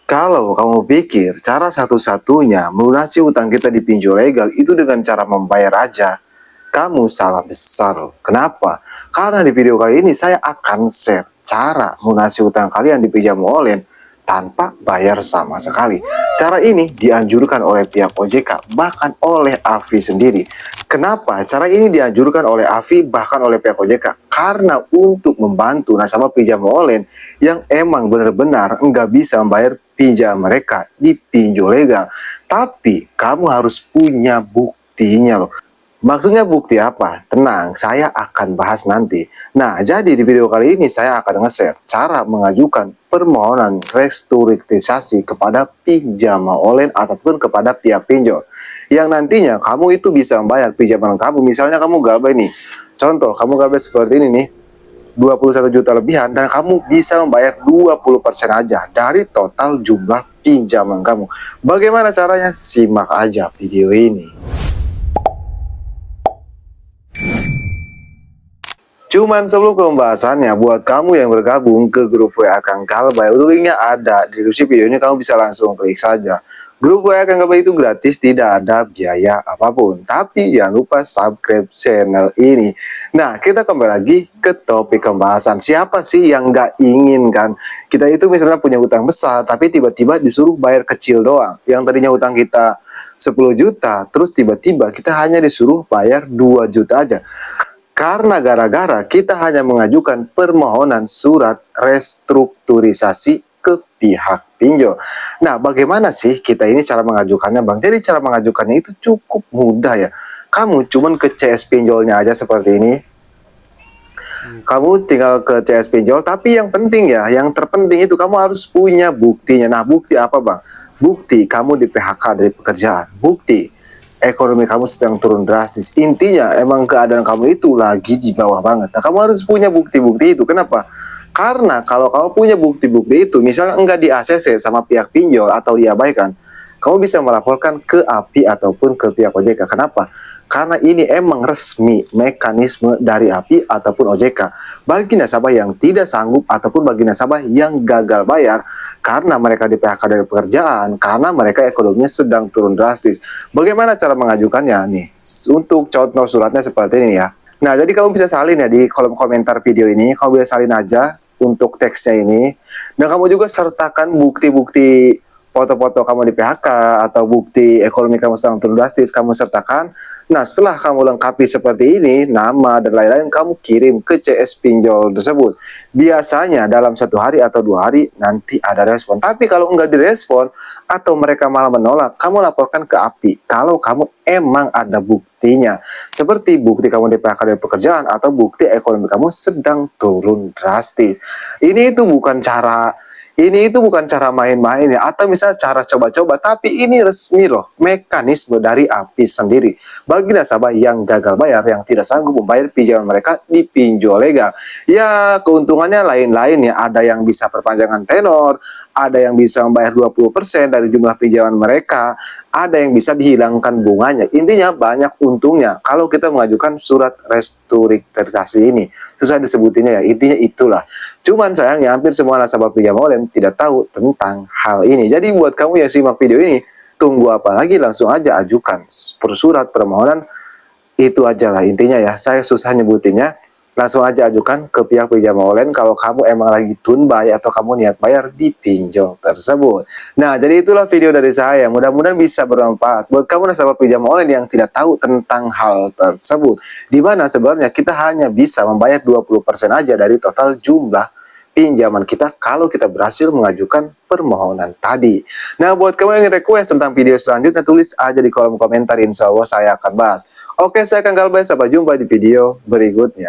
Kalau kamu pikir cara satu-satunya melunasi utang kita di pinjol legal itu dengan cara membayar aja, kamu salah besar loh. Kenapa? Karena di video kali ini saya akan share cara melunasi utang kalian di pinjam online tanpa bayar sama sekali. Cara ini dianjurkan oleh pihak OJK, bahkan oleh AFI sendiri. Kenapa? Cara ini dianjurkan oleh AFI, bahkan oleh pihak OJK. Karena untuk membantu nasabah pinjam online yang emang benar-benar nggak bisa membayar pinjam mereka di pinjol legal. Tapi kamu harus punya buktinya loh. Maksudnya bukti apa? Tenang, saya akan bahas nanti. Nah, jadi di video kali ini saya akan nge-share cara mengajukan permohonan restrukturisasi kepada pinjaman online ataupun kepada pihak pinjol. Yang nantinya kamu itu bisa membayar pinjaman kamu. Misalnya kamu gabay nih. Contoh, kamu gabay seperti ini nih. 21 juta lebihan dan kamu bisa membayar 20% aja dari total jumlah pinjaman kamu. Bagaimana caranya? Simak aja video ini. Cuman sebelum pembahasannya, buat kamu yang bergabung ke grup WA Kang Kalbay, linknya ada di deskripsi video ini, kamu bisa langsung klik saja. Grup WA Kang Kalbay itu gratis, tidak ada biaya apapun. Tapi jangan lupa subscribe channel ini. Nah, kita kembali lagi ke topik pembahasan. Siapa sih yang nggak ingin kan? Kita itu misalnya punya utang besar, tapi tiba-tiba disuruh bayar kecil doang. Yang tadinya utang kita 10 juta, terus tiba-tiba kita hanya disuruh bayar 2 juta aja. Karena gara-gara kita hanya mengajukan permohonan surat restrukturisasi ke pihak pinjol. Nah, bagaimana sih kita ini cara mengajukannya, Bang? Jadi cara mengajukannya itu cukup mudah ya. Kamu cuman ke CS pinjolnya aja seperti ini. Kamu tinggal ke CS pinjol, tapi yang penting ya, yang terpenting itu kamu harus punya buktinya. Nah, bukti apa, Bang? Bukti kamu di PHK dari pekerjaan. Bukti ekonomi kamu sedang turun drastis. Intinya emang keadaan kamu itu lagi di bawah banget. Nah, kamu harus punya bukti-bukti itu. Kenapa? Karena kalau kamu punya bukti-bukti itu, misalnya enggak di ACC sama pihak pinjol atau diabaikan, kamu bisa melaporkan ke API ataupun ke pihak OJK. Kenapa? Karena ini emang resmi mekanisme dari API ataupun OJK bagi nasabah yang tidak sanggup ataupun bagi nasabah yang gagal bayar karena mereka di PHK dari pekerjaan, karena mereka ekonominya sedang turun drastis. Bagaimana cara mengajukannya nih? Untuk contoh suratnya seperti ini ya. Nah, jadi kamu bisa salin ya di kolom komentar video ini, kamu bisa salin aja untuk teksnya ini. Dan kamu juga sertakan bukti-bukti foto-foto kamu di PHK atau bukti ekonomi kamu sedang turun drastis, kamu sertakan. Nah, setelah kamu lengkapi seperti ini, nama dan lain-lain, kamu kirim ke CS pinjol tersebut. Biasanya dalam 1 hari atau 2 hari nanti ada respon. Tapi kalau nggak direspon atau mereka malah menolak, kamu laporkan ke API kalau kamu emang ada buktinya. Seperti bukti kamu di PHK dari pekerjaan atau bukti ekonomi kamu sedang turun drastis. Ini itu bukan cara main-main ya, atau misalnya cara coba-coba, tapi ini resmi loh, mekanisme dari API sendiri bagi nasabah yang gagal bayar, yang tidak sanggup membayar pinjaman mereka di pinjol legal. Ya, keuntungannya lain-lain ya, ada yang bisa perpanjangan tenor, ada yang bisa membayar 20% dari jumlah pinjaman mereka, ada yang bisa dihilangkan bunganya. Intinya banyak untungnya kalau kita mengajukan surat restrukturisasi ini. Susah disebutinnya ya, intinya itulah. Cuman sayangnya hampir semua nasabah pinjam online tidak tahu tentang hal ini. Jadi buat kamu yang simak video ini, tunggu apa lagi, langsung aja ajukan surat permohonan. Itu aja lah intinya ya, saya susah nyebutinnya. Langsung aja ajukan ke pihak pinjam online kalau kamu emang lagi tunai atau kamu niat bayar di pinjol tersebut. Nah, jadi itulah video dari saya. Mudah-mudahan bisa bermanfaat buat kamu nasabah pinjam online yang tidak tahu tentang hal tersebut. Di mana sebenarnya kita hanya bisa membayar 20% aja dari total jumlah pinjaman kita kalau kita berhasil mengajukan permohonan tadi. Nah, buat kamu yang ingin request tentang video selanjutnya, tulis aja di kolom komentar, insya Allah saya akan bahas. Oke, saya Kang Kalbay, sampai jumpa di video berikutnya.